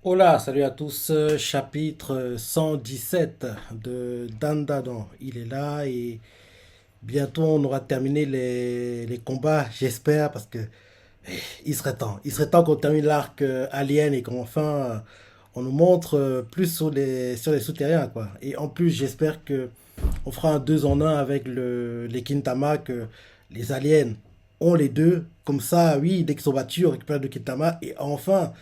Hola, salut à tous, chapitre 117 de Dandadan. Il est là et bientôt on aura terminé les combats, j'espère, parce que il serait temps. Il serait temps qu'on termine l'arc Alien et qu'enfin on nous montre plus sur les souterrains, quoi. Et en plus, j'espère que on fera un 2 en un avec les Kintama, que les aliens ont les deux. Comme ça, oui, dès qu'ils sont battus, on récupère le Kintama et enfin.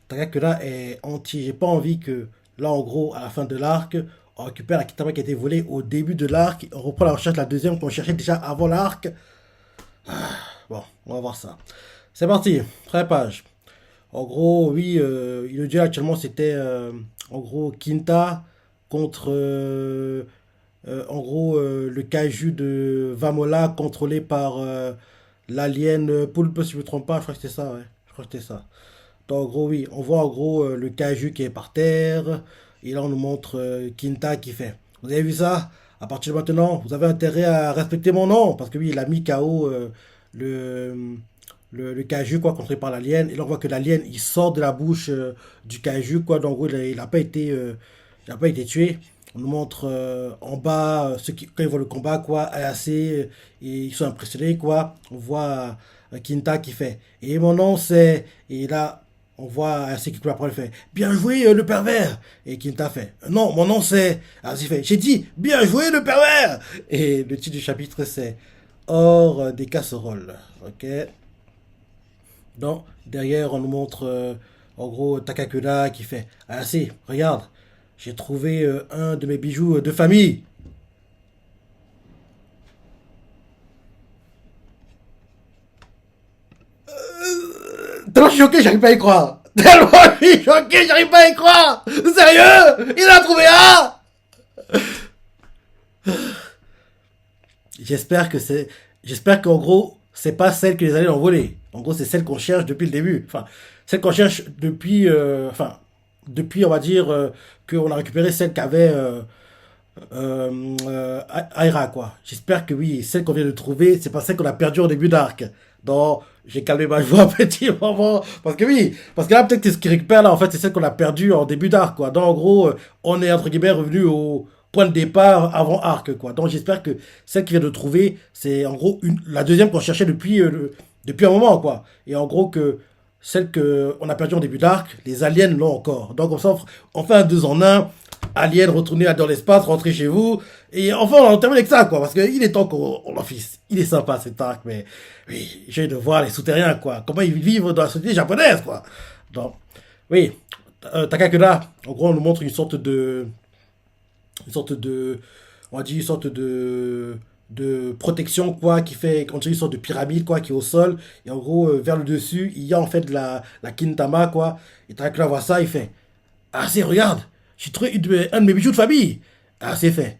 Takakura est anti. J'ai pas envie que, là, en gros, à la fin de l'arc, on récupère la Kitama qui a été volée au début de l'arc. On reprend la recherche de la deuxième qu'on cherchait déjà avant l'arc. Bon, on va voir ça. C'est parti, première page. En gros, oui, le duel actuellement c'était en gros Quinta contre en gros le Kaiju de Vamola contrôlé par l'alien Poulpe, si je me trompe pas. Je crois que c'était ça, ouais. Je crois que c'était ça. Donc, en gros, oui, on voit en gros le Kaiju qui est par terre. Et là, on nous montre Kinta qui fait. Vous avez vu ça? À partir de maintenant, vous avez intérêt à respecter mon nom. Parce que oui, il a mis KO le, le Kaiju, quoi, contrôlé par l'alien. Et là, on voit que l'alien, il sort de la bouche du Kaiju, quoi. Donc, en gros, il a pas été, il a pas été tué. On nous montre en bas, ceux qui, quand ils voient le combat, quoi, assez, et ils sont impressionnés, quoi. On voit Kinta qui fait. Et mon nom, c'est. Et là, on voit ainsi qui après il fait bien joué le pervers. Et Quinta fait non, mon nom c'est. Alors il fait j'ai dit bien joué le pervers. Et le titre du chapitre c'est hors des casseroles. Ok. Donc derrière on nous montre en gros Takakura qui fait ah si, regarde, j'ai trouvé un de mes bijoux de famille. Tellement je suis choqué, j'arrive pas à y croire. Tellement je suis choqué, j'arrive pas à y croire. Sérieux, il a trouvé un. J'espère que c'est. J'espère qu'en gros, c'est pas celle que les aliens ont volée. En gros, c'est celle qu'on cherche depuis le début. Enfin, celle qu'on cherche depuis. Enfin, depuis, on va dire, qu'on a récupéré celle qu'avait Aira, quoi. J'espère que oui, celle qu'on vient de trouver, c'est pas celle qu'on a perdue au début d'arc. Donc, j'ai calmé ma joie un petit moment. Parce que oui, parce que là, peut-être que ce qu'il récupère là, en fait, c'est celle qu'on a perdue en début d'arc, quoi. Donc, en gros, on est entre guillemets revenu au point de départ avant arc, quoi. Donc, j'espère que celle qu'il vient de trouver, c'est en gros la deuxième qu'on cherchait depuis, depuis un moment, quoi. Et en gros, que celle qu'on a perdue en début d'arc, les aliens l'ont encore. Donc, on fait un 2 en un. Alien, retourner dans l'espace, rentrer chez vous. Et enfin, on termine avec ça, quoi. Parce qu'il est temps qu'on l'office. Il est sympa, cet arc, mais oui, j'ai de voir les souterrains, quoi. Comment ils vivent dans la société japonaise, quoi. Donc, oui, Takakura, en gros, on nous montre une sorte de, on va dire une sorte de protection, quoi, qui fait, on dirait une sorte de pyramide, quoi, qui est au sol. Et en gros, vers le dessus, il y a en fait la Kintama, quoi. Et Takakura voit ça, il fait, ah, c'est, regarde, j'ai trouvé un de mes bijoux de famille. Ah, c'est fait.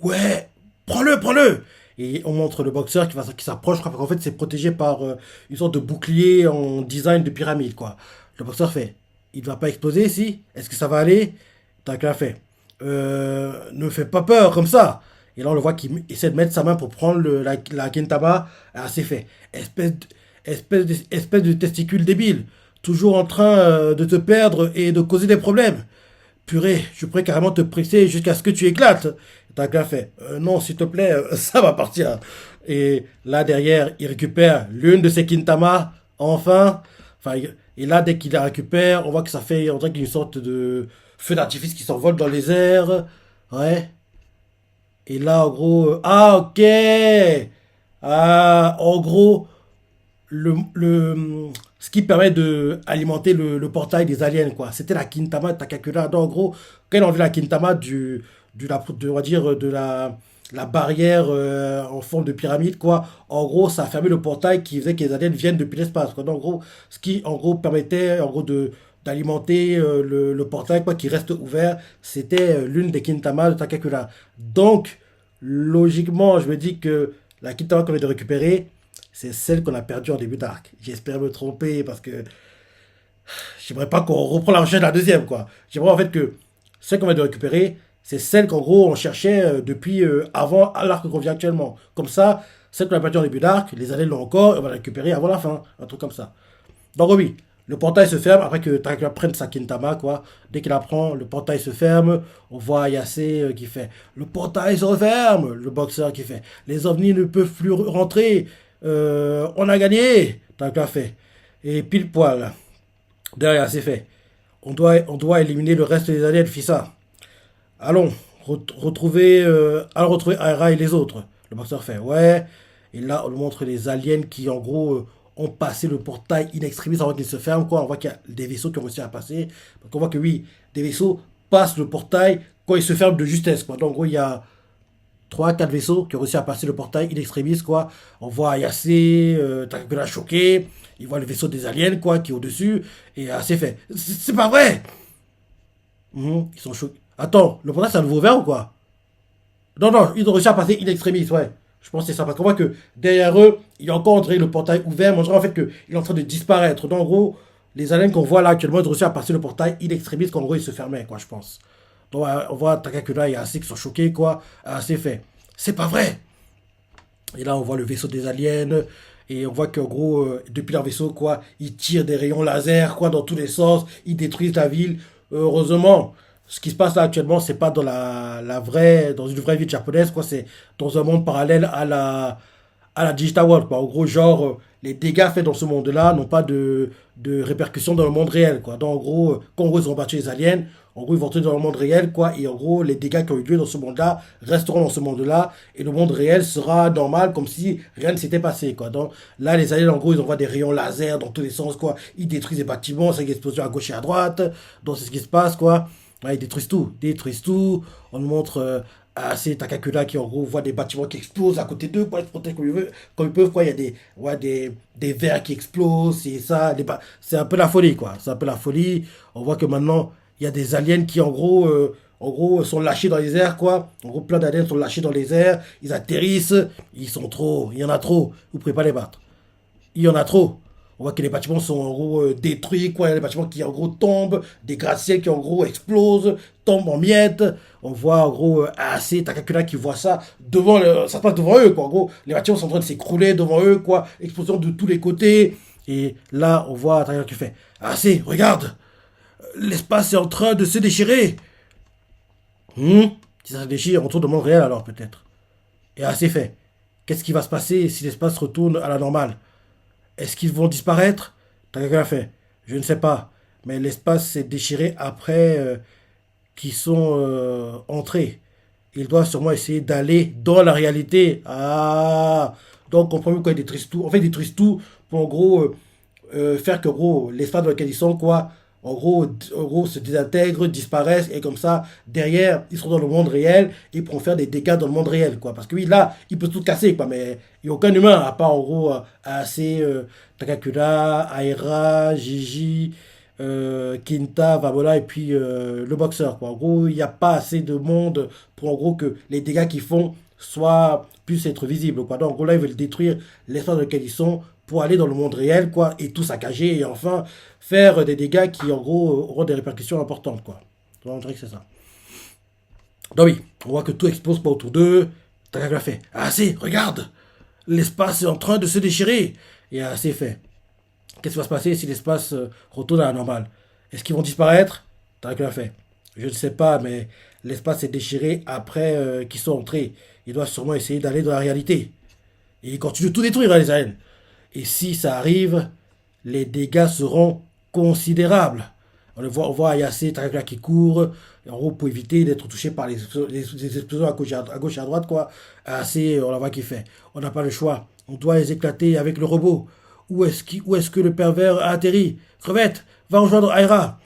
Ouais, prends-le, prends-le. Et on montre le boxeur qui s'approche, parce qu'en fait, c'est protégé par une sorte de bouclier en design de pyramide, quoi. Le boxeur fait, il ne va pas exploser ici. Est-ce que ça va aller? Takla fait, ne fais pas peur comme ça. Et là, on le voit qu'il essaie de mettre sa main pour prendre la Kintama. Ah, c'est fait. Espèce de testicule débile. Toujours en train de te perdre et de causer des problèmes. Purée, je pourrais carrément te presser jusqu'à ce que tu éclates. T'as qu'à fait. Non, s'il te plaît, ça va partir. Et là, derrière, il récupère l'une de ses Kintama, enfin. Et là, dès qu'il la récupère, on voit que ça fait, on dirait qu'il y a une sorte de feu d'artifice qui s'envole dans les airs. Ouais. Et là, en gros, ah, ok. Ah, en gros, ce qui permet de alimenter le portail des aliens, quoi. C'était la Kintama de Takakura. Donc, en gros, quand il a enlevé la Kintama on va dire, de la barrière en forme de pyramide, quoi. En gros, ça a fermé le portail qui faisait que les aliens viennent depuis l'espace, quoi. Donc, en gros, ce qui, en gros, permettait, en gros, d'alimenter le portail, quoi, qui reste ouvert, c'était l'une des Kintama de Takakura. Donc, logiquement, je me dis que la Kintama qu'on vient de récupérer, c'est celle qu'on a perdue en début d'arc. J'espère me tromper parce que j'aimerais pas qu'on reprenne la recherche de la deuxième, quoi. J'aimerais en fait que celle qu'on vient de récupérer, c'est celle qu'en gros on cherchait depuis avant l'arc qu'on vient actuellement. Comme ça, celle qu'on a perdue en début d'arc, les années l'ont encore, et on va la récupérer avant la fin. Un truc comme ça. Donc oui, Le portail se ferme après que Takakura prenne sa Kintama, quoi. Dès qu'il apprend, le portail se ferme. On voit Yase qui fait le portail se referme. Le boxeur qui fait les ovnis ne peuvent plus rentrer. On a gagné. Takakura fait. Et pile poil, derrière, c'est fait. On doit éliminer le reste des aliens, Fissa. Allons, allons retrouver Aira et les autres. Le boxeur fait ouais. Et là, on nous montre les aliens qui, en gros, ont passé le portail in extremis avant qu'il se ferme. Quoi. On voit qu'il y a des vaisseaux qui ont réussi à passer. Donc, on voit que oui, des vaisseaux passent le portail quand il se ferme de justesse. Quoi. Donc, en gros, il y a 3 4 vaisseaux qui ont réussi à passer le portail in extremis. Quoi. On voit Ayase, Takakura choqué. Il voit le vaisseau des aliens quoi, qui est au-dessus. Et c'est fait. C'est pas vrai. Ils sont choqués. Attends, le portail c'est un nouveau verre ou quoi? Non, non, ils ont réussi à passer in extremis, ouais. Je pense que c'est ça. Parce qu'on voit que derrière eux, il y a encore André, le portail ouvert. Mais on dirait en fait qu'il est en train de disparaître. Donc en gros, les aliens qu'on voit là actuellement, ils ont réussi à passer le portail in extremis, qu'en gros il se fermait, quoi, je pense. Donc on voit Takakura et Asi qui sont choqués, quoi. C'est fait. C'est pas vrai. Et là, on voit le vaisseau des aliens. Et on voit qu'en gros, depuis leur vaisseau, quoi, ils tirent des rayons laser, quoi, dans tous les sens. Ils détruisent la ville. Heureusement, ce qui se passe là actuellement, c'est pas dans dans une vraie ville japonaise, quoi. C'est dans un monde parallèle à la Digital World, quoi. En gros, genre, les dégâts faits dans ce monde-là n'ont pas de répercussions dans le monde réel, quoi. Donc, en gros, quand en gros, ils ont battu les aliens, en gros, ils vont rentrer dans le monde réel, quoi. Et en gros, les dégâts qui ont eu lieu dans ce monde-là resteront dans ce monde-là. Et le monde réel sera normal, comme si rien ne s'était passé, quoi. Donc, là, les aliens, en gros, ils envoient des rayons laser dans tous les sens, quoi. Ils détruisent des bâtiments, c'est une explosion à gauche et à droite. Donc, c'est ce qui se passe, quoi. Ouais, ils détruisent tout, détruisent tout. On nous montre c'est Takakura qui en gros voit des bâtiments qui explosent à côté d'eux, quoi, ils se protègent comme ils peuvent, quoi. Il y a des verres qui explosent, c'est ça, c'est un peu la folie, quoi. C'est un peu la folie. On voit que maintenant, il y a des aliens qui en gros, sont lâchés dans les airs, quoi. En gros, plein d'aliens sont lâchés dans les airs, ils atterrissent, ils sont trop, il y en a trop, vous ne pouvez pas les battre. Il y en a trop. On voit que les bâtiments sont en gros détruits, quoi. Il y a des bâtiments qui en gros tombent, des gratte-ciels qui en gros explosent, tombent en miettes. On voit en gros assez Takakura qui voit ça ça se passe devant eux, quoi. En gros, les bâtiments sont en train de s'écrouler devant eux, quoi. Explosion de tous les côtés. Et là, on voit Takakura qui fait assez, regarde, l'espace est en train de se déchirer. Si ça se déchire, on retourne dans le monde réel alors peut-être. Et assez fait. Qu'est-ce qui va se passer si l'espace retourne à la normale? Est-ce qu'ils vont disparaître? T'as quelqu'un fait. Je ne sais pas. Mais l'espace s'est déchiré après qu'ils sont entrés. Ils doivent sûrement essayer d'aller dans la réalité. Ah. Donc on comprend mieux quoi, ils détruisent tout. En fait, ils détruisent tout pour en gros faire que gros, l'espace dans lequel ils sont, quoi, en gros, se désintègrent, disparaissent, et comme ça, derrière, ils seront dans le monde réel, et ils pourront faire des dégâts dans le monde réel, quoi. Parce que oui, là, ils peuvent tout casser, quoi, mais il n'y a aucun humain, à part, en gros, AC, Takakura, Aira, Gigi, Kinta, Vabola, et puis le boxeur, quoi. En gros, il n'y a pas assez de monde pour, en gros, que les dégâts qu'ils font puissent être visibles, quoi. Donc, en gros, là, ils veulent détruire l'espace dans lequel ils sont, pour aller dans le monde réel, quoi, et tout saccager, et enfin faire des dégâts qui, en gros, auront des répercussions importantes, quoi. Donc, on dirait que c'est ça. Donc oui, on voit que tout explose pas autour d'eux. Takakura fait ah c'est, regarde, l'espace est en train de se déchirer. Et c'est fait. Qu'est-ce qui va se passer si l'espace retourne à la normale? Est-ce qu'ils vont disparaître? Takakura fait je ne sais pas, mais l'espace s'est déchiré après qu'ils sont entrés. Ils doivent sûrement essayer d'aller dans la réalité. Et ils continuent de tout détruire, hein, les aliens. Et si ça arrive, les dégâts seront considérables. On voit Ayase Takakura qui court, en gros, pour éviter d'être touché par les explosions à gauche et à droite, quoi. Assez, on la voit qui fait. On n'a pas le choix. On doit les éclater avec le robot. Où est-ce que le pervers a atterri? Crevette, va rejoindre Aira.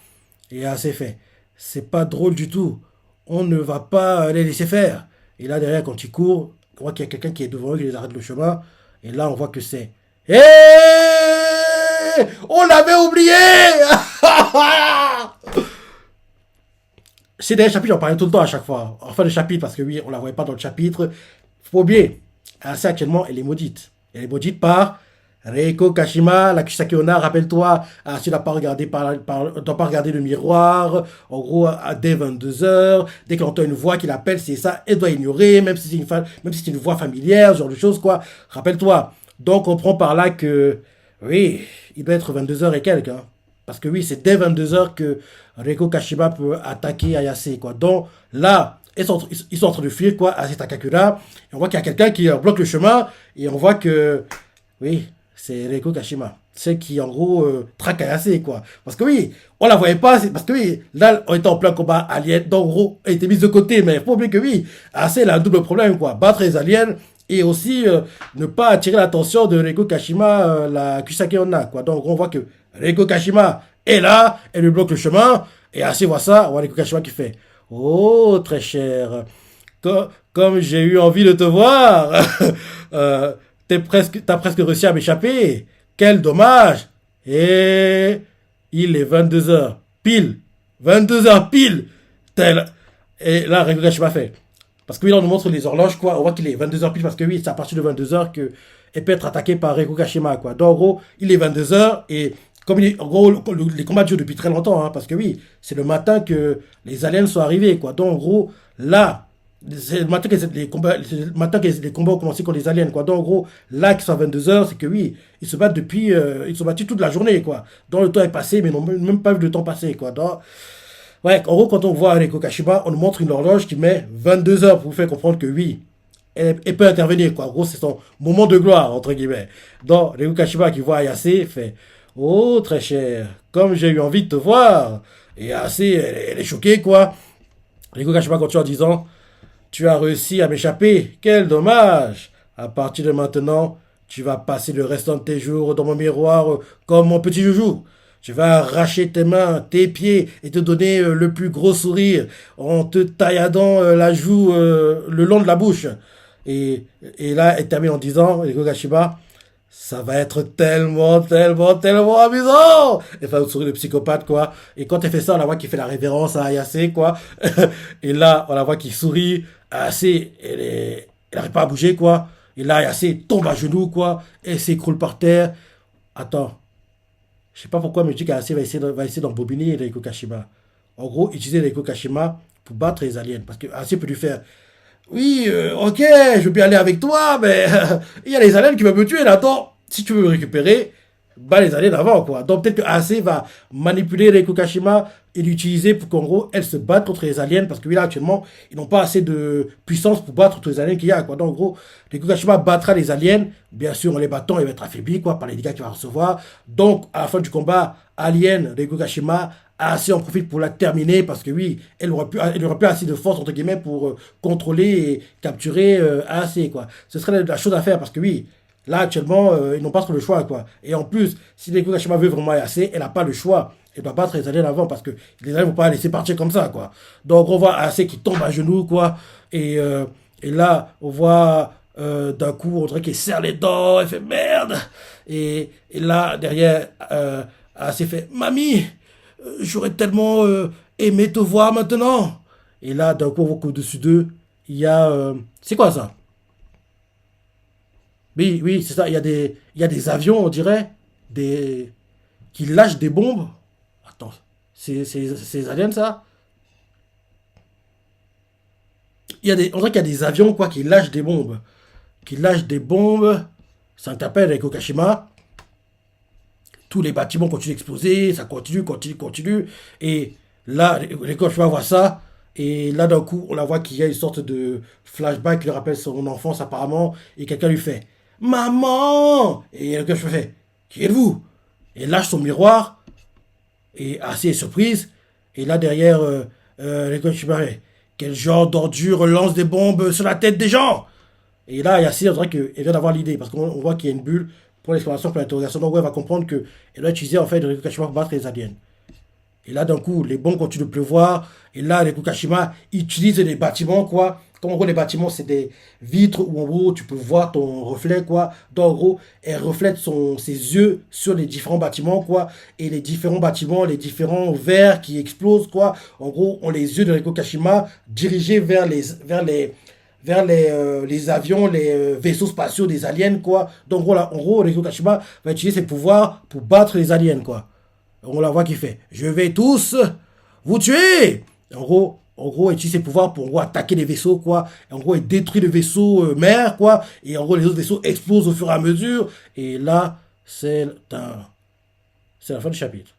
Et assez fait. C'est pas drôle du tout. On ne va pas les laisser faire. Et là, derrière, quand ils courent, on voit qu'il y a quelqu'un qui est devant eux, qui les arrête le chemin. Et là, on voit que c'est hé, on l'avait oublié. C'est des chapitres, j'en parlais tout le temps à chaque fois. En fin de chapitre, parce que oui, on la voyait pas dans le chapitre. Faut pas oublier, Ase actuellement, elle est maudite. Elle est maudite par Reiko Kashima, la Kisaki Onna, rappelle-toi, tu n'as pas regardé t'as pas regardé le miroir, en gros, dès 22 h dès qu'elle entend une voix qui l'appelle, c'est ça, elle doit ignorer, même si c'est une voix familière, ce genre de choses, quoi. Rappelle-toi. Donc, on comprend par là que, oui, il doit être 22 h et quelques, hein. Parce que oui, c'est dès 22 h que Reiko Kashima peut attaquer Ayase, quoi. Donc là, ils sont en train de fuir, quoi, à cet Takakura. Et on voit qu'il y a quelqu'un qui bloque le chemin. Et on voit que, oui, c'est Reiko Kashima. C'est qui, en gros, traque Ayase, quoi. Parce que oui, on la voyait pas. Parce que oui, là, on était en plein combat alien. Donc, en gros, elle était mise de côté. Mais il faut oublier que oui, Ayase, elle a un double problème, quoi. Battre les aliens. Et aussi, ne pas attirer l'attention de Reiko Kashima, la Kusake Onna, quoi. Donc, on voit que Reiko Kashima est là, elle lui bloque le chemin, et ainsi voit ça, on voit Reiko Kashima qui fait Oh, très cher, comme j'ai eu envie de te voir, t'as presque réussi à m'échapper, quel dommage. Et il est 22 h pile, 22 h pile, tel. Et là, Reiko Kashima fait parce que oui, là, on nous montre les horloges, quoi. On voit qu'il est 22 h pile, parce que oui, c'est à partir de 22 h que elle peut être attaquée par Reiko Kashima, quoi. Donc, en gros, il est 22 h et comme il est, en gros, les combats durent depuis très longtemps, hein, parce que oui, c'est le matin que les aliens sont arrivés, quoi. Donc, en gros, là, c'est le matin que les combats ont commencé contre les aliens, quoi. Donc, en gros, là, qui sont à 22 h c'est que oui, ils se battent depuis, ils se sont battus toute la journée, quoi. Donc, le temps est passé, mais ils n'ont même pas vu le temps passer, quoi. Donc, ouais, en gros, quand on voit Reiko Kashima, on nous montre une horloge qui met 22 h pour vous faire comprendre que oui, elle peut intervenir, quoi. En gros, c'est son moment de gloire, entre guillemets. Donc, Reiko Kashima qui voit Ayase fait Oh, très cher, comme j'ai eu envie de te voir. Et Ayase, elle est choquée, quoi. Reiko Kashima continue en disant Tu as réussi à m'échapper, quel dommage. À partir de maintenant, tu vas passer le restant de tes jours dans mon miroir comme mon petit joujou. Je vais arracher tes mains, tes pieds et te donner le plus gros sourire en te tailladant la joue le long de la bouche. Et, et là, elle termine en disant, Reiko Kashima, ça va être tellement, tellement, tellement amusant. Elle fait un sourire de psychopathe, quoi. Et quand elle fait ça, on la voit qu'il fait la révérence à Ayase, quoi. Et là, on la voit qu'il sourit. Ayase, elle n'arrive pas à bouger, quoi. Et là, Ayase tombe à genoux, quoi. Elle s'écroule par terre. Attends. Je sais pas pourquoi, mais je dis qu'Ayase va essayer d'embobiner Reiko Kashima. En gros, utiliser Reiko Kashima pour battre les aliens. Parce que Ayase peut lui faire oui, ok, je veux bien aller avec toi, mais il y a les aliens qui veulent me tuer là. Donc, si tu veux me récupérer, bah les aliens avant, quoi. Donc, peut-être que AC va manipuler Reiko Kashima et l'utiliser pour qu'en gros, elle se batte contre les aliens. Parce que oui, là, actuellement, ils n'ont pas assez de puissance pour battre tous les aliens qu'il y a, quoi. Donc, en gros, Reiko Kashima battra les aliens. Bien sûr, en les battant, il va être affaibli, quoi, par les dégâts qu'il va recevoir. Donc, à la fin du combat, Alien, Reiko Kashima assez en profite pour la terminer parce que oui, elle aurait plus assez de force entre guillemets pour contrôler et capturer assez quoi. Ce serait la chose à faire parce que oui, là actuellement ils n'ont pas trop le choix quoi. Et en plus, si Reiko Kashima veut vraiment assez, elle n'a pas le choix. Elle doit battre les aliens avant parce que les aliens ne vont pas la laisser partir comme ça quoi. Donc on voit assez qui tombe à genoux quoi. Et là on voit d'un coup on dirait qu'elle serre les dents, elle fait merde. Et là derrière assez fait mamie. J'aurais tellement aimé te voir maintenant. Et là, d'un coup, on voit qu'au-dessus d'eux, il y a... c'est quoi ça? Oui, oui, c'est ça. Il y a des avions, on dirait, qui lâchent des bombes. Attends, c'est aliens, ça? On dirait qu'il y a des avions, quoi, qui lâchent des bombes. Qui lâchent des bombes. Ça interpelle avec Okashima. Tous les bâtiments continuent d'exploser, ça continue, continue, continue. Et là, les Kashima voient ça. Et là, d'un coup, on la voit qu'il y a une sorte de flashback qui lui rappelle son enfance apparemment. Et quelqu'un lui fait Maman. Et le Kashima fait Qui êtes-vous? Et lâche son miroir. Et assez surprise. Et là, derrière, les Kashima fait Quel genre d'ordure lance des bombes sur la tête des gens? Et là, Yassir, on dirait qu'elle vient d'avoir l'idée. Parce qu'on voit qu'il y a une bulle pour l'exploration, pour l'interrogation. Donc, ouais, elle va comprendre qu'elle doit utiliser en fait le Kashima pour battre les aliens. Et là, d'un coup, les bombes continuent de pleuvoir. Et là, les Kashima utilisent les bâtiments, quoi. Comme en gros, les bâtiments, c'est des vitres où en gros, tu peux voir ton reflet, quoi. Donc, en gros, elle reflète ses yeux sur les différents bâtiments, quoi. Et les différents bâtiments, les différents verres qui explosent, quoi. En gros, ont les yeux de Reiko Kashima dirigés vers les avions, les vaisseaux spatiaux des aliens, quoi. Donc, voilà, en gros, Reiko Kashima va utiliser ses pouvoirs pour battre les aliens, quoi. On la voit qui fait Je vais tous vous tuer. En gros, elle utilise ses pouvoirs pour en gros, attaquer les vaisseaux, quoi. Et en gros, elle détruit le vaisseau mère, quoi. Et en gros, les autres vaisseaux explosent au fur et à mesure. Et là, c'est la fin du chapitre.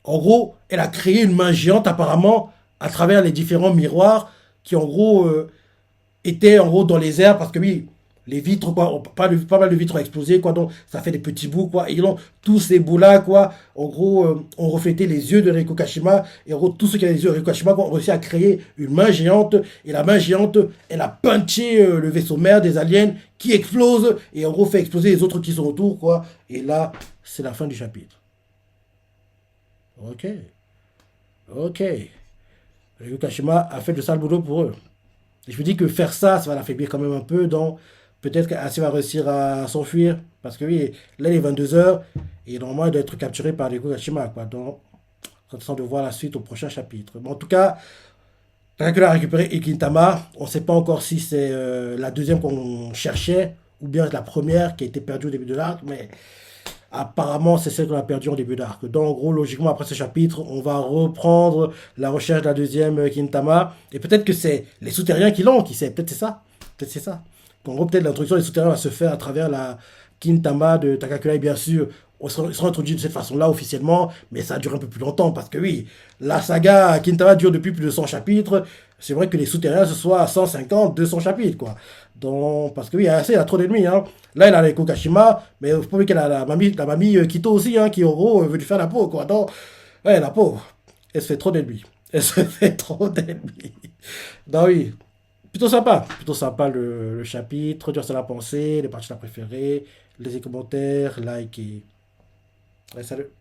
En gros, elle a créé une main géante apparemment à travers les différents miroirs qui en gros étaient en gros dans les airs parce que oui, les vitres quoi, pas mal de vitres ont explosé quoi, donc ça fait des petits bouts quoi. Et donc tous ces bouts là quoi, en gros ont reflété les yeux de Reiko Kashima et en gros tous ceux qui avaient les yeux de Reiko Kashima quoi, ont réussi à créer une main géante et la main géante elle a punché le vaisseau mère des aliens qui explose et en gros fait exploser les autres qui sont autour quoi. Et là c'est la fin du chapitre. Ok, ok. Ryu Kashima a fait de sale boulot pour eux. Et je me dis que faire ça, ça va l'affaiblir quand même un peu. Donc, peut-être qu'Assy va réussir à s'enfuir. Parce que oui, là, il est 22 h. Et normalement, il doit être capturé par Ryu Kashima. Quoi. Donc, on attend de voir la suite au prochain chapitre. Bon, en tout cas, Dracula a récupéré Ikintama. On ne sait pas encore si c'est la deuxième qu'on cherchait. Ou bien la première qui a été perdue au début de l'arc. Mais apparemment, c'est celle qu'on a perdue en début d'arc. Donc, en gros, logiquement, après ce chapitre, on va reprendre la recherche de la deuxième Kintama. Et peut-être que c'est les souterrains qui l'ont, qui sait. Peut-être c'est ça. Peut-être c'est ça. En gros, peut-être l'introduction des souterrains va se faire à travers la Kintama de Takakura. Et bien sûr, ils seront introduits de cette façon-là officiellement, mais ça dure un peu plus longtemps. Parce que oui, la saga Kintama dure depuis plus de 100 chapitres. C'est vrai que les souterrains, ce soit 150, 200 chapitres, quoi. Donc, parce que oui, il y a trop d'ennemis, hein. Là, il a les Kokashima, mais il faut pas oublier qu'elle a la mamie Kito aussi, hein, qui en gros veut lui faire la peau, quoi. Donc, ouais, la peau, elle se fait trop d'ennemis. Elle se fait trop d'ennemis. Donc oui, plutôt sympa le chapitre, dire ça la pensée, les parties préférées, les commentaires, like et... Ouais, salut.